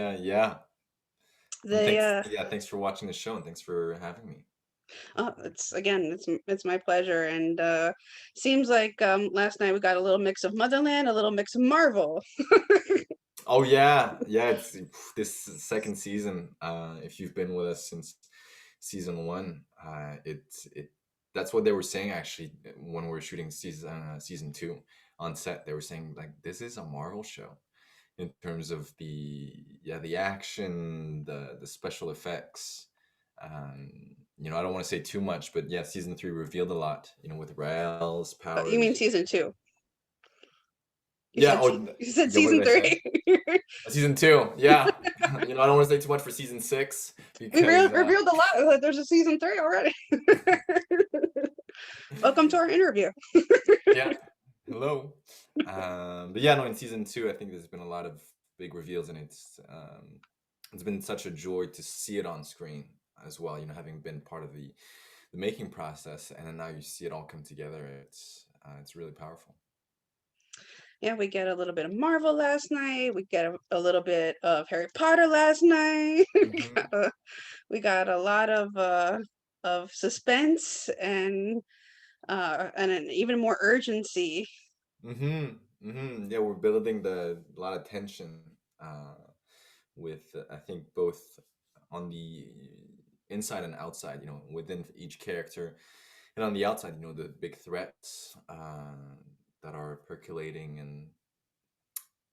Yeah. And They thanks for watching the show and thanks for having me. oh, it's my pleasure, and seems like last night we got a little mix of Motherland, a little mix of Marvel. Oh yeah, it's this second season. If you've been with us since season one, it that's what they were saying actually when we were shooting season two on set. They were saying like this is a Marvel show in terms of the action, the special effects. I don't want to say too much, but yeah, season three revealed a lot. With Rael's You mean powers. season two? You Yeah. said Oh, you said yeah. What season did I say? three. Season two, yeah. I don't want to say too much for season six We because revealed a lot. There's a season three already. Welcome to our interview. yeah. Hello. But yeah, no, in season two, I think there's been a lot of big reveals, and it's been such a joy to see it on screen as well. Having been part of the making process, and then now you see it all come together. It's really powerful. Yeah, we get a little bit of Marvel last night. We get a little bit of Harry Potter last night. Hmm. We got a lot of suspense and an even more urgency. Yeah, we're building a lot of tension with I think both on the inside and outside. Within each character, and on the outside, the big threats that are percolating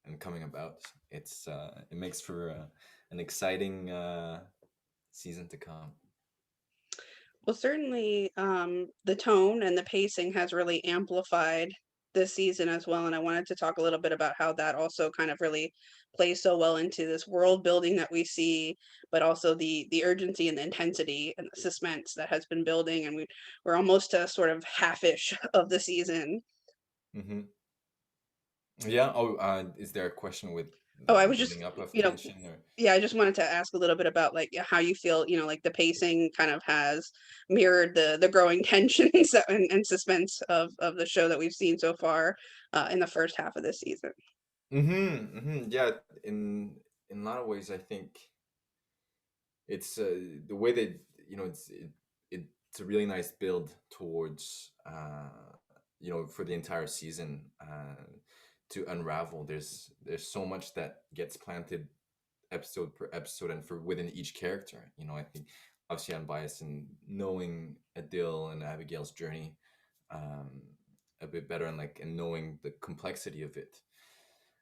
and coming about. It makes for an exciting season to come. Well, certainly, the tone and the pacing has really amplified this season as well, and I wanted to talk a little bit about how that also kind of really plays so well into this world building that we see, but also the urgency and the intensity and the suspense that has been building, and we're almost to sort of half-ish of the season. Hmm. Yeah. Oh, is there a question with Oh, I the was building just, up of you know, tension or? yeah, I just wanted to ask a little bit about like how you feel, like the pacing kind of has mirrored the growing tensions and suspense of the show that we've seen so far in the first half of this season. Yeah, in a lot of ways, I think it's the way that it's a really nice build towards for the entire season to unravel. There's so much that gets planted episode per episode, and for within each character. I think obviously I'm biased in knowing Adil and Abigail's journey um, a bit better, and knowing the complexity of it,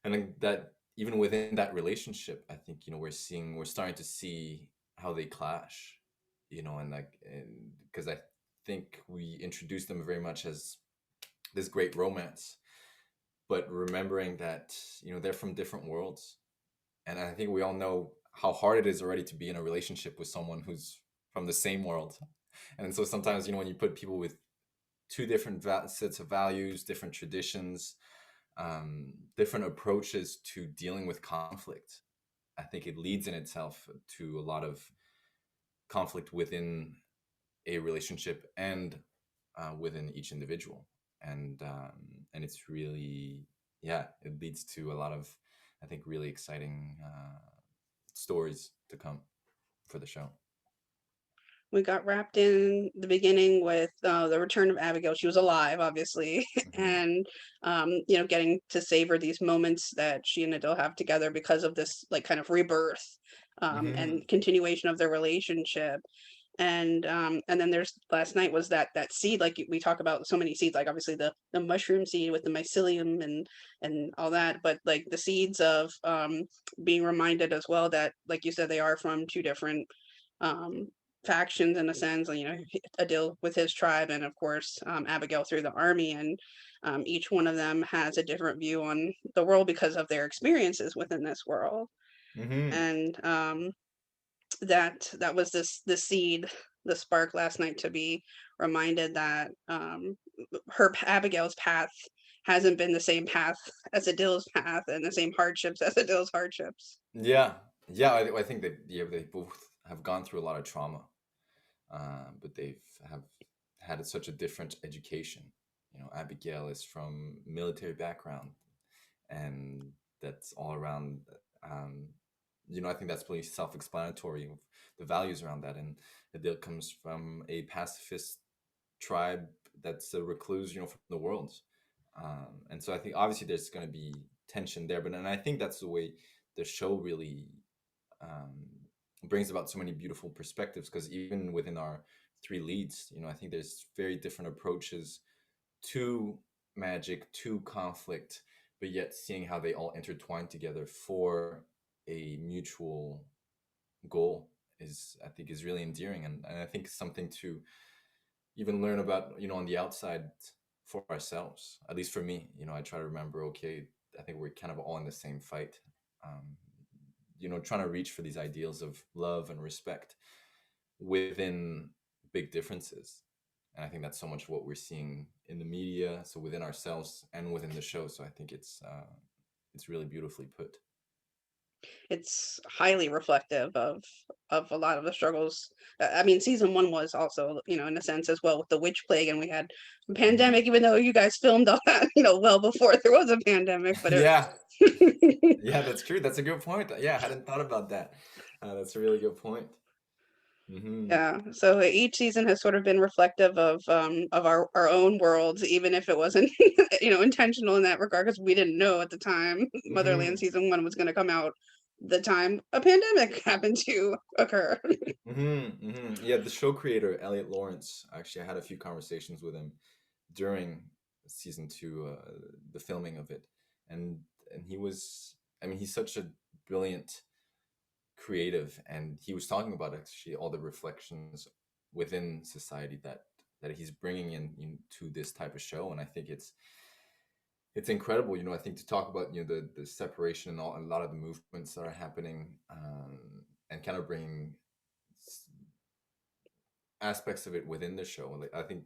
and then that even within that relationship, I think we're starting to see how they clash, and because I think we introduced them very much as this great romance, but remembering that they're from different worlds, and I think we all know how hard it is already to be in a relationship with someone who's from the same world. And so sometimes, when you put people with two different sets of values, different traditions, different approaches to dealing with conflict, I think it leads in itself to a lot of conflict within a relationship and within each individual. And it's really, yeah, it leads to a lot of, I think, really exciting stories to come for the show. We got wrapped in the beginning with the return of Abigail. She was alive, obviously, Hmm. and getting to savor these moments that she and Adele have together because of this like kind of rebirth and Hmm. continuation of their relationship. And then there's last night was that seed, like we talk about so many seeds, like obviously the mushroom seed with the mycelium and all that, but like the seeds of being reminded as well that, like you said, they are from two different um factions in a sense, Adil with his tribe, and of course Abigail through the army, and each one of them has a different view on the world because of their experiences within this world. Hmm. And that was the seed, the spark last night to be reminded that Abigail's path hasn't been the same path as Adil's path, and the same hardships as Adil's hardships. Yeah, yeah. I think that yeah, they both have gone through a lot of trauma, but they've have had such a different education. Abigail is from military background, and that's all around. Um, I think that's pretty self-explanatory of the values around that. And Adil comes from a pacifist tribe that's a recluse, from the world. And so I think obviously there's going to be tension there, but and I think that's the way the show really um, brings about so many beautiful perspectives. Because even within our three leads, I think there's very different approaches to magic, to conflict, but yet seeing how they all intertwine together for a mutual goal is, I think, is really endearing, and I think something to even learn about, on the outside for ourselves. At least for me, I try to remember, okay, I think we're kind of all in the same fight. Um, trying to reach for these ideals of love and respect within big differences. And I think that's so much what we're seeing in the media, so within ourselves and within the show. So I think it's really beautifully put. It's highly reflective of a lot of the struggles. I mean, season one was also, in a sense as well with the witch plague, and we had a Mhm. pandemic, even though you guys filmed all that, well before there was a pandemic, but Yeah, it yeah, that's true. That's a good point. Yeah, I hadn't thought about that. That's a really good point. Hmm. Yeah, so each season has sort of been reflective of our own worlds, even if it wasn't intentional in that regard, because we didn't know at the time Motherland Hmm. season one was going to come out the time a pandemic happened to occur. Yeah, the show creator Elliot Lawrence. Actually, I had a few conversations with him during season two, the filming of it, and he was. I mean, he's such a brilliant creative, and he was talking about actually all the reflections within society that he's bringing in into this type of show. And I think it's incredible. I think to talk about the separation and all, a lot of the movements that are happening, and kind of bringing aspects of it within the show. Like, I think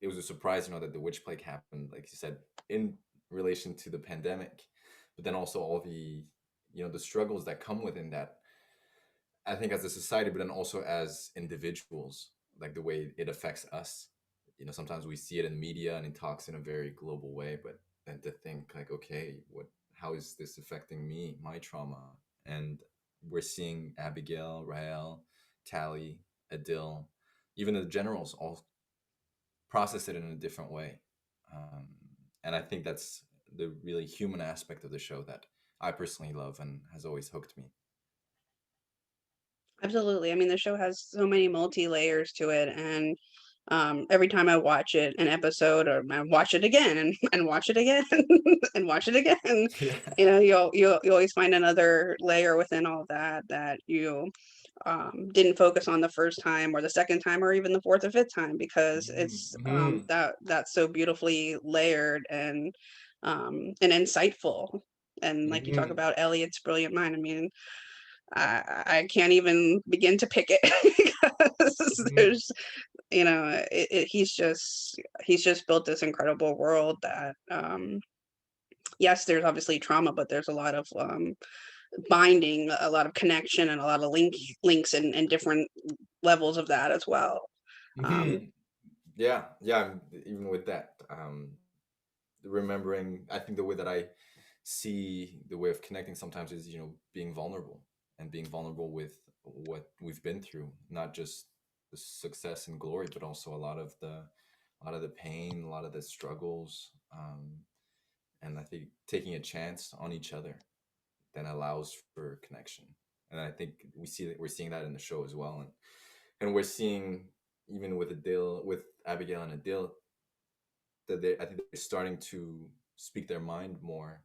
it was a surprise, that the witch plague happened, like you said, in relation to the pandemic, but then also all the struggles that come within that. I think as a society, but then also as individuals, like the way it affects us. Sometimes we see it in media and it talks in a very global way, but then to think like, okay, how is this affecting me, my trauma? And we're seeing Abigail, Rael, Tally, Adil, even the generals all process it in a different way. Um, and I think that's the really human aspect of the show that I personally love and has always hooked me. Absolutely. I mean, the show has so many multi layers to it, and every time I watch it, an episode, or I watch it again and watch it again and watch it again, Yeah. you always find another layer within all that that you didn't focus on the first time or the second time or even the fourth or fifth time, because it's Mm-hmm. that's so beautifully layered and insightful. And like you talk Mm-hmm. about Elliot's brilliant mind, I mean, I can't even begin to pick it because Mm-hmm. there's, he's just built this incredible world that, yes, there's obviously trauma, but there's a lot of binding, a lot of connection, and a lot of links and different levels of that as well. Um, Mm-hmm. Yeah, yeah. Even with that, remembering, I think the way that I see the way of connecting sometimes is, being vulnerable, and being vulnerable with what we've been through, not just the success and glory, but also a lot of the pain, a lot of the struggles, and I think taking a chance on each other then allows for connection. And I think we're seeing that in the show as well, and we're seeing even with Abigail and Adil, that I think they're starting to speak their mind more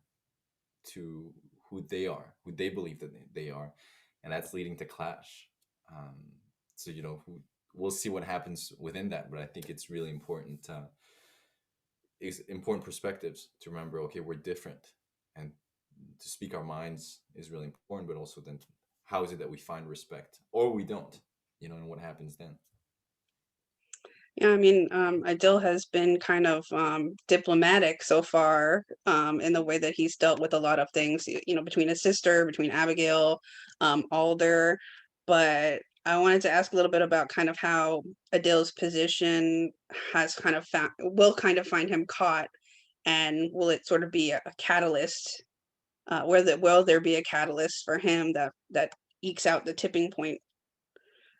to who they are, who they believe that they are, and that's leading to clash. Um, so we'll see what happens within that, but I think it's really important. It's important perspectives to remember. Okay, we're different, and to speak our minds is really important. But also, then, how is it that we find respect, or we don't? And what happens then? yeah, I mean, Adil has been kind of diplomatic so far, in the way that he's dealt with a lot of things, between his sister, between Abigail, Alder. But I wanted to ask a little bit about kind of how Adil's position has kind of will kind of find him caught, and will it sort of be a catalyst will there be a catalyst for him that ekes out the tipping point?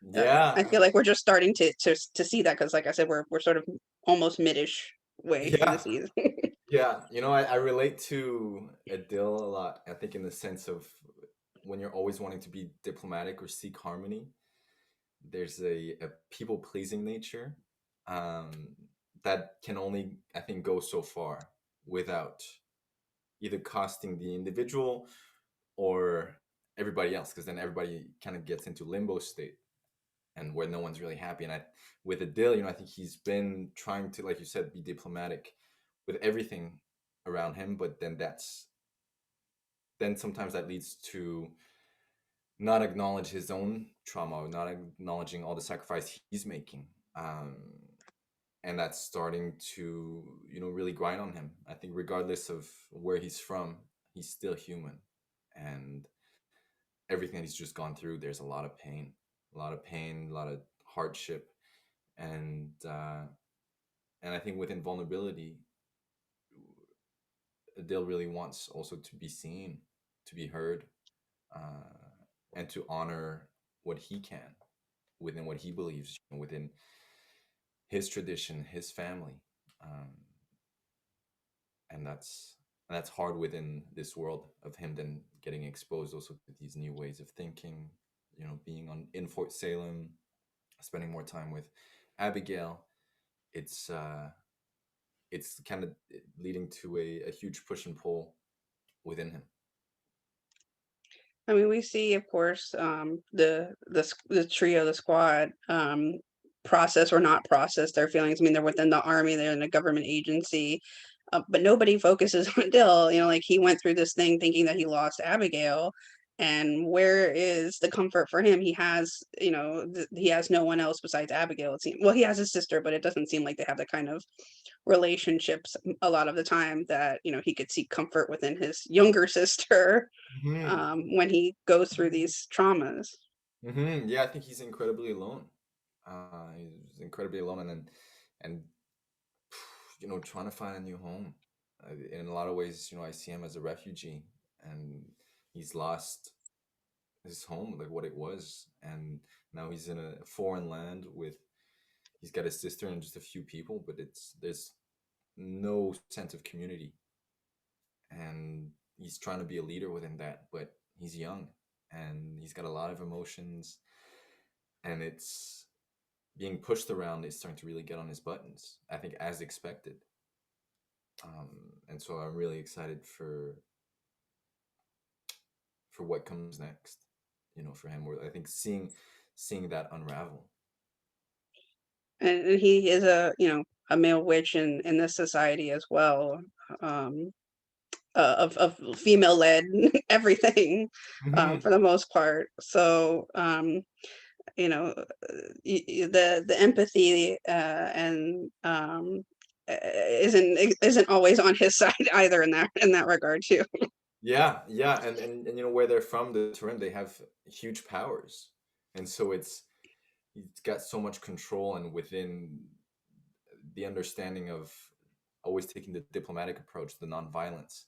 I Yeah, feel like we're just starting to see that because, like I said, we're sort of almost midish way through the yeah, season. yeah. I relate to Adil a lot. I think in the sense of when you're always wanting to be diplomatic or seek harmony, there's a people pleasing nature um, that can only, I think, go so far without either costing the individual or everybody else, because then everybody kind of gets into limbo state and where no one's really happy. And I, with Adil, I think he's been trying to, like you said, be diplomatic with everything around him, but then sometimes that leads to not acknowledge his own trauma, not acknowledging all the sacrifice he's making. Um, and that's starting to, really grind on him. I think regardless of where he's from, he's still human. And everything that he's just gone through, there's a lot of pain, a lot of hardship. And I think within vulnerability, Adele really wants also to be seen, to be heard, and to honor what he can within what he believes, within his tradition, his family, um, and that's hard within this world of him then getting exposed also to these new ways of thinking. Being on in Fort Salem, spending more time with Abigail. It's uh, it's kind of leading to a huge push and pull within him. I mean, we see, of course, the trio, the squad, process or not process their feelings. I mean, they're within the army, they're in a government agency, but nobody focuses on Dill. Like he went through this thing thinking that he lost Abigail, and where is the comfort for him? He has, he has no one else besides Abigail. It seems. Well, he has his sister, but it doesn't seem like they have the kind of relationships a lot of the time that he could seek comfort within his younger sister Hmm. when he goes through these traumas. Yeah, I think he's incredibly alone. He's incredibly alone, and trying to find a new home. In a lot of ways, I see him as a refugee, and he's lost his home, like what it was, and now he's in a foreign land with. He's got his sister and just a few people, but there's no sense of community, and he's trying to be a leader within that, but he's young and he's got a lot of emotions, and it's being pushed around is starting to really get on his buttons, I think, as expected. And so I'm really excited for what comes next, for him. Where I think seeing that unravel. And he is a male witch in this society as well, um, of female led everything, Hmm. for the most part. So you know the empathy and isn't always on his side either in that regard too. Yeah, yeah, and where they're from, the Turin, they have huge powers, and so he's got so much control, and within the understanding of always taking the diplomatic approach, the nonviolence.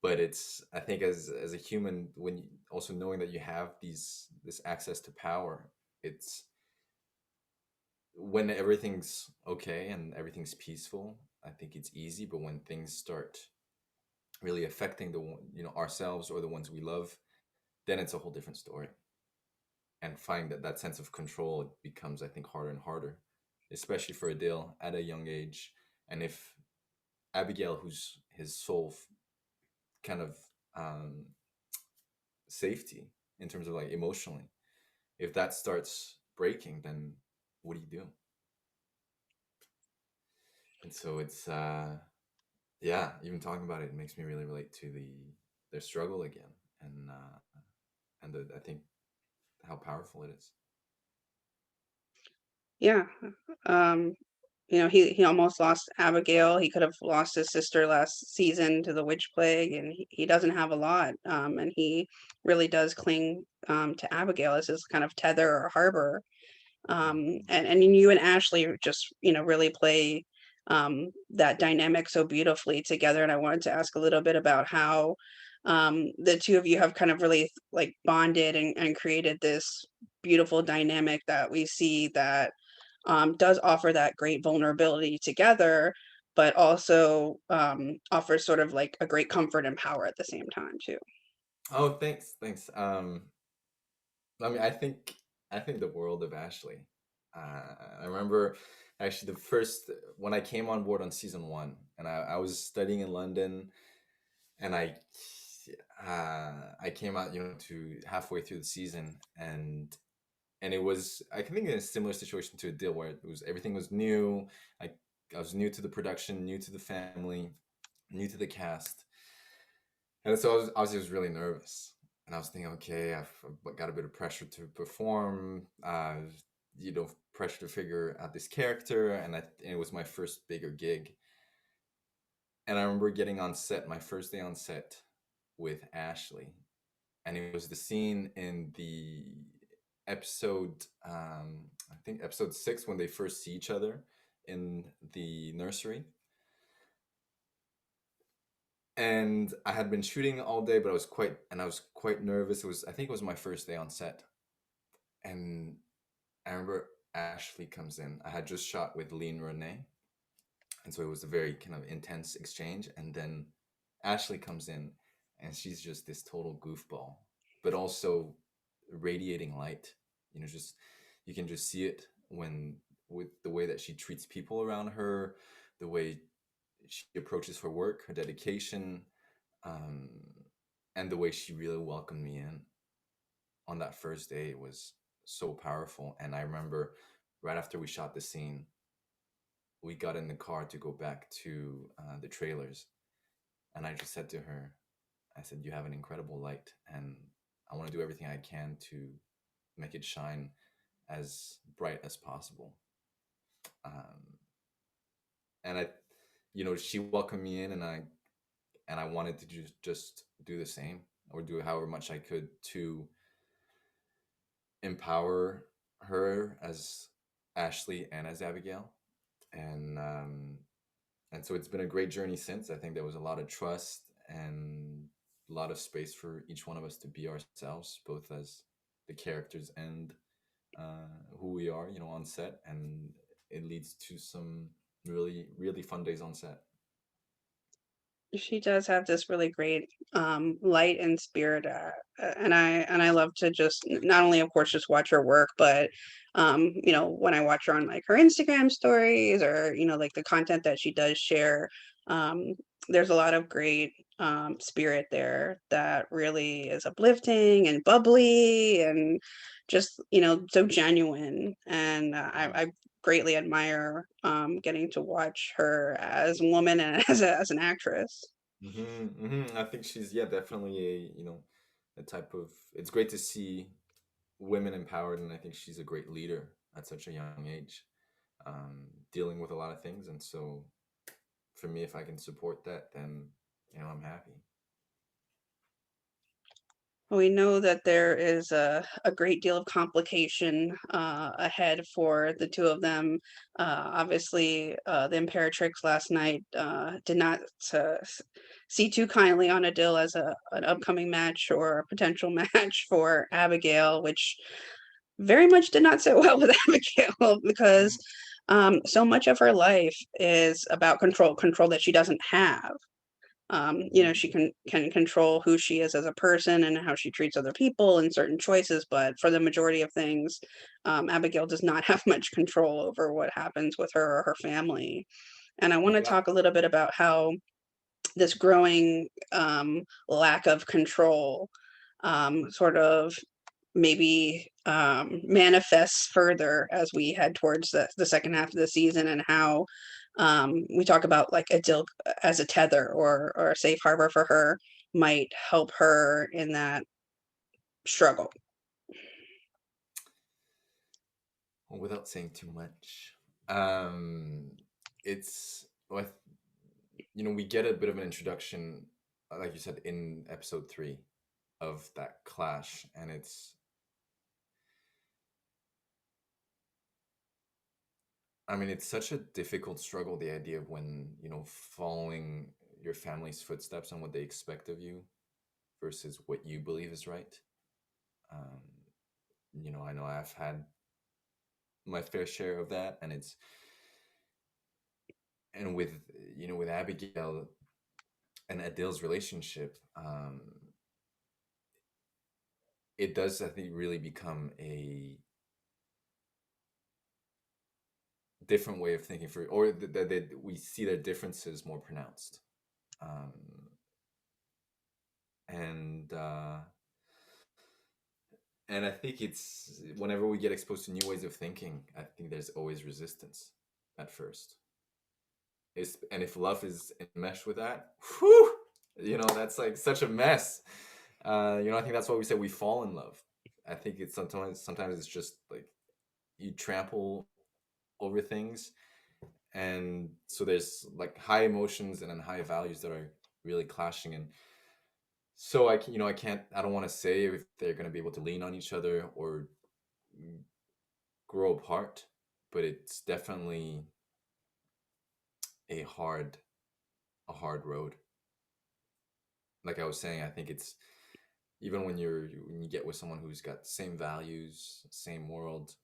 But it's, I think, as a human, when also knowing that you have this access to power, it's when everything's okay and everything's peaceful. I think it's easy, but when things start really affecting ourselves or the ones we love, then it's a whole different story. And finding that sense of control becomes, I think, harder and harder, especially for Adil at a young age. And if Abigail, who's his sole kind of um, safety in terms of like emotionally, if that starts breaking, then what do you do? And so it's yeah, even talking about it makes me really relate to their struggle again, and I think how powerful it is. Yeah. um he almost lost Abigail. He could have lost his sister last season to the witch plague, and he doesn't have a lot. And he really does cling to Abigail as his kind of tether or harbor. Mhm. And you and Ashley just really play that dynamic so beautifully together. And I wanted to ask a little bit about how the two of you have kind of really like bonded and created this beautiful dynamic that we see that does offer that great vulnerability together, but also offers sort of like a great comfort and power at the same time too. Oh, thanks, thanks. I mean, I think the world of Ashley. I remember actually the first when I came on board on season one, and I was studying in London, and I came out, you know, to halfway through the season, and it was, I think, in a similar situation to Adil, where it was everything was new. I I was new to the production, new to the family, new to the cast, and so I was really nervous, and I was thinking, okay, I've got a bit of pressure to perform, you know, pressure to figure out this character, and it was my first bigger gig, and I remember getting on set, my first day on set with Ashley, and it was the scene in the episode, I think episode 6, when they first see each other in the nursery. And I had been shooting all day, but I was quite nervous. It was, I think it was my first day on set, and I remember Ashley comes in. I had just shot with Lean Renee, and so it was a very kind of intense exchange. And then Ashley comes in, and she's just this total goofball, but also radiating light. You know, just you can just see it when with the way that she treats people around her, the way she approaches her work, her dedication, um, and the way she really welcomed me in on that first day was so powerful. And I remember right after we shot the scene, we got in the car to go back to the trailers, and I just said to her, I said, "You have an incredible light, and I want to do everything I can to make it shine as bright as possible." Um, and you know, she welcomed me in, and I wanted to just do the same, or do however much I could to empower her as Ashley and as Abigail, and so it's been a great journey since. I think there was a lot of trust and a lot of space for each one of us to be ourselves, both as the characters and who we are, you know, on set, and it leads to some really fun days on set. She does have this really great light and spirit, and I love to just not only, of course, just watch her work, but you know, when I watch her on like her Instagram stories, or you know, like the content that she does share, um, there's a lot of great spirit there that really is uplifting and bubbly and just, you know, so genuine. And I greatly admire getting to watch her as a woman and as an actress. I think she's, yeah, definitely a, you know, a type of. It's great to see women empowered, and I think she's a great leader at such a young age, dealing with a lot of things. And so, for me, if I can support that, then you know I'm happy. We know that there is a great deal of complication ahead for the two of them. Obviously, the Imperatrix last night did not see too kindly on Adil as an upcoming match or a potential match for Abigail, which very much did not sit well with Abigail because so much of her life is about control, control that she doesn't have. You know, Mm-hmm. she can control who she is as a person and how she treats other people and certain choices, but for the majority of things, Abigail does not have much control over what happens with her or her family. And I want to Yeah. talk a little bit about how this growing lack of control sort of maybe manifests further as we head towards the second half of the season, and how we talk about like Adil as a tether or a safe harbor for her might help her in that struggle. Well, without saying too much, um, it's well, you know, we get a bit of an introduction, like you said, in episode 3 of that clash, and it's, I mean, it's such a difficult struggle, the idea of when, you know, following your family's footsteps and what they expect of you, versus what you believe is right. Um, I know I've had my fair share of that, and it's and with with Abigail and Adil's relationship, it does, I think, really become a different way of thinking for, or that we see their differences more pronounced. Um, and and I think it's whenever we get exposed to new ways of thinking, I think there's always resistance at first. And if love is enmeshed with that, whew, that's like such a mess. I think that's why we say we fall in love. I think it's sometimes it's just like you trample over things, and so there's like high emotions and then high values that are really clashing. And so I don't want to say if they're going to be able to lean on each other or grow apart, but it's definitely a hard a hard road. Like I was saying, I think it's even when you get with someone who's got the same values, same world,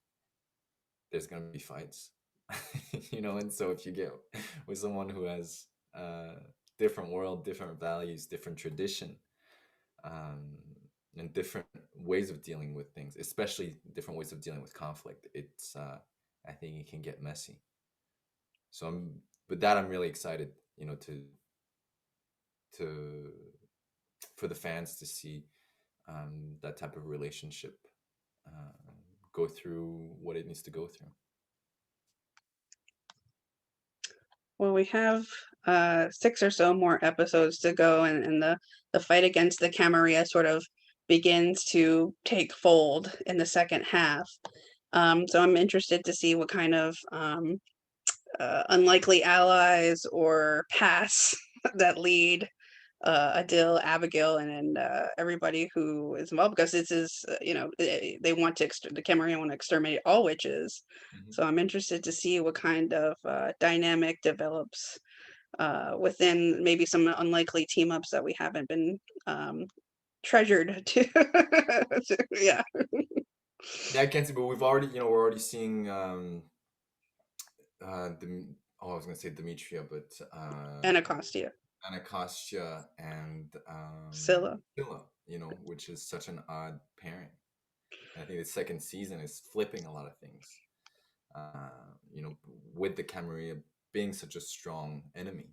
there's going to be fights. And so if you get with someone who has uh different world, different values, different tradition, um and different ways of dealing with things, especially different ways of dealing with conflict, it's I think it can get messy. So I'm really excited, to for the fans to see that type of relationship uh, go through what it needs to go through. Well, we have 6 or so more episodes to go, and the fight against the Camarilla sort of begins to take fold in the second half. So I'm interested to see what kind of unlikely allies or paths that lead Adil, Abigail, and everybody who is involved, because this is, they want to, the Cameroon want to exterminate all witches. Hmm. So I'm interested to see what kind of dynamic develops within maybe some unlikely team ups that we haven't been treasured to. Yeah, Yeah, I can't see, but we're already seeing I was gonna say Demetria, but Anacostia, Anacostia and Scylla. Scylla, which is such an odd pairing. And I think the second season is flipping a lot of things. You know, with the Camarilla being such a strong enemy,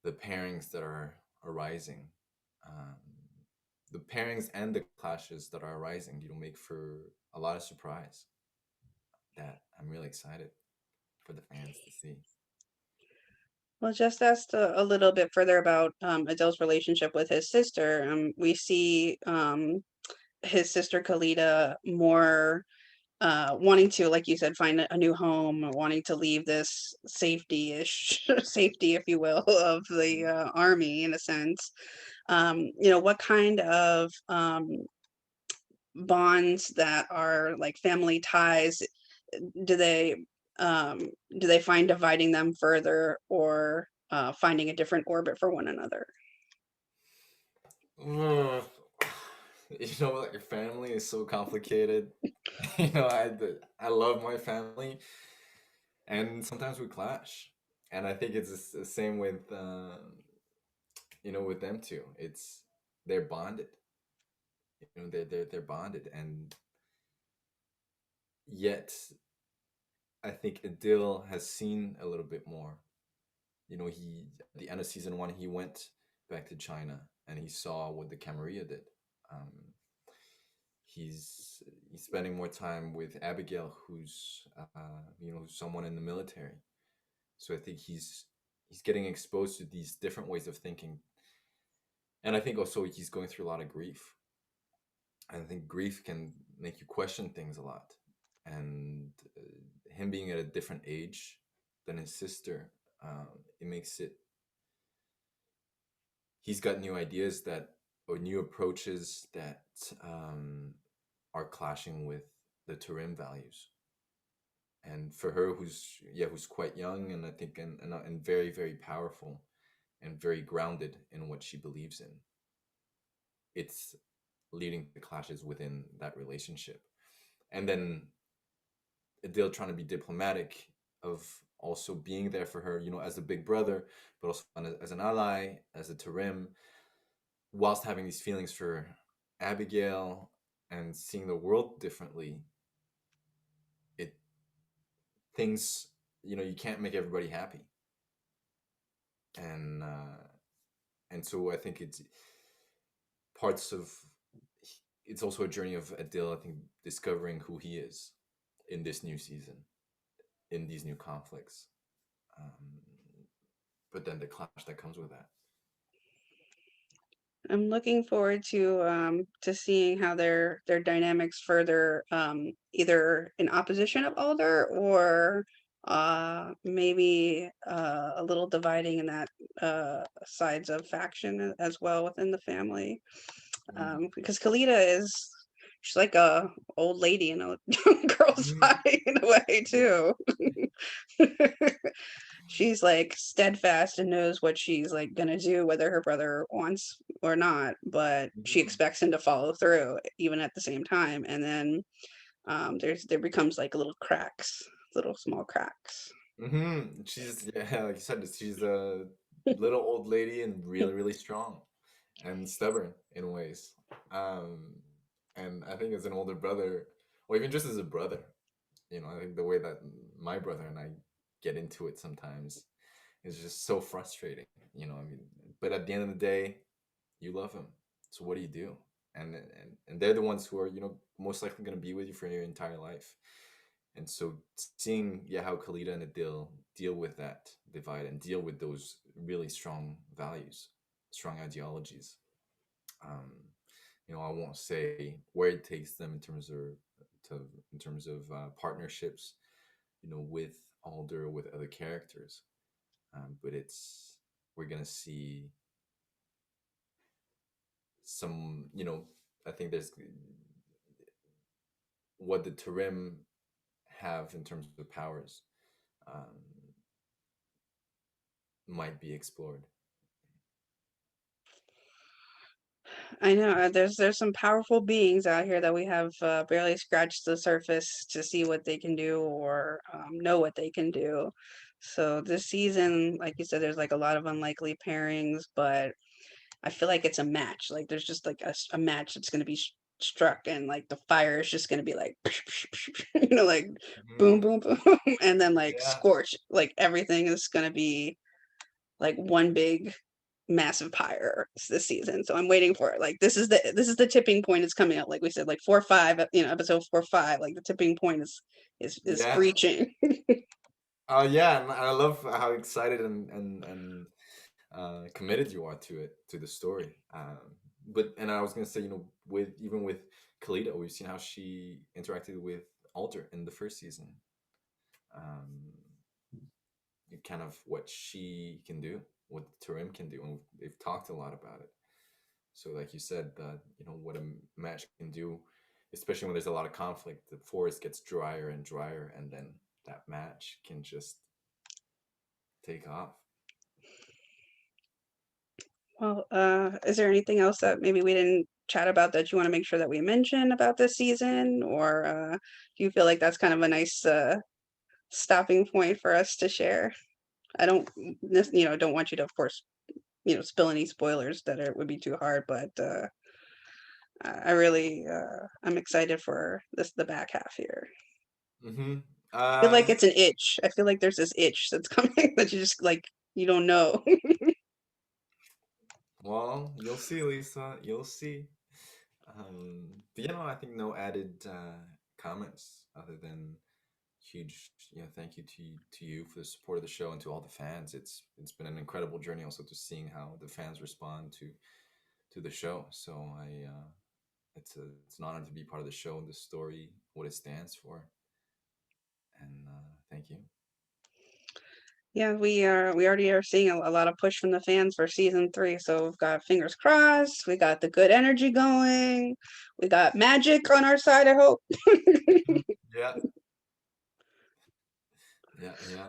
the pairings that are arising, um, the pairings and the clashes that are arising, make for a lot of surprise that I'm really excited for the fans to see. Well, just asked a little bit further about Adele's relationship with his sister. We see his sister Kalida more wanting to, like you said, find a new home, wanting to leave this safety-ish safety, if you will, of the Mhm. army in a sense. What kind of bonds that are like family ties do they do they find dividing them further, or finding a different orbit for one another? Ugh. Like your family is so complicated. I love my family, and sometimes we clash, and I think it's the same with with them too. They're bonded. They're bonded, and yet I think Adil has seen a little bit more. He at the end of season one, he went back to China and he saw what the Camarilla did. Um, he's spending more time with Abigail, who's someone in the military. So I think he's getting exposed to these different ways of thinking, and I think also he's going through a lot of grief. I think grief can make you question things a lot, and him being at a different age than his sister, it makes it. He's got new ideas that or new approaches that um, are clashing with the Turin values. And for her, who's quite young, and I think and very very powerful, and very grounded in what she believes in. it's leading to clashes within that relationship. And then Adil trying to be diplomatic, of also being there for her, as a big brother, but also as an ally, as a Tarim, whilst having these feelings for Abigail and seeing the world differently. It things you can't make everybody happy, and so I think parts of it's also a journey of Adil, I think, discovering who he is in this new season, in these new conflicts, um, but then the clash that comes with that. I'm looking forward to seeing how their dynamics further, either in opposition of Alder, or maybe a little dividing in that sides of faction as well within the family. Because Kalita is, she's like a old lady in a girl's Mhm. body in a way Yeah. too. She's like steadfast and knows what she's like gonna do, whether her brother wants or not, but she Mhm. expects him to follow through even at the same time. And then there becomes like little cracks, little small cracks. She's, yeah, like you said, she's a little old lady and really, really strong and stubborn in ways. Um, and I think as an older brother, or even just as a brother, I think the way that my brother and I get into it sometimes is just so frustrating. I mean, but at the end of the day, you love him. So what do you do? And they're the ones who are most likely going to be with you for your entire life. And so seeing, yeah, how Khalida and Adil deal with that divide and deal with those really strong values, strong ideologies. Um, I won't say where it takes them in terms of partnerships, with Alder, with other characters. But we're gonna see some, I think there's what the Tarim have in terms of powers, um, might be explored. I know, there's some powerful beings out here that we have barely scratched the surface to see what they can do, or know what they can do. So this season, like you said, there's like a lot of unlikely pairings, but I feel like it's a match. Like there's just like a match that's going to be struck, and like the fire is just going to be like, like boom, Hmm. boom, boom, and then like Yeah. scorch. Like everything is going to be like one big massive pyre this season. So I'm waiting for it. Like this is the tipping point. It's coming up. Like we said, like 4 or 5. Episode 4 or 5. Like the tipping point is Yeah. reaching. Yeah, and I love how excited and committed you are to it, to the story. But I was gonna say, with Kalita, we've seen how she interacted with Alter in the first season. Um, kind of what she can do, what Tarim can do, and they've talked a lot about it. So, like you said, what a match can do, especially when there's a lot of conflict, the forest gets drier and drier, and then that match can just take off. Well, is there anything else that maybe we didn't chat about that you want to make sure that we mention about this season, or do you feel like that's kind of a nice stopping point for us to share? I don't, don't want you to, of course, spill any spoilers that it would be too hard, but I really, I'm excited for the back half here. Mm-hmm. I feel like it's an itch. I feel like there's this itch that's coming that you just like you don't know. Well, you'll see, Lisa. You'll see. But I think no added comments other than huge, thank you to you for the support of the show and to all the fans. It's been an incredible journey also to seeing how the fans respond to the show. So it's an honor to be part of the show and the story, what it stands for, and thank you. Yeah, we already are seeing a lot of push from the fans for season 3. So we've got fingers crossed. We got the good energy going. We got magic on our side, I hope. Mhm. Yeah, yeah, yeah.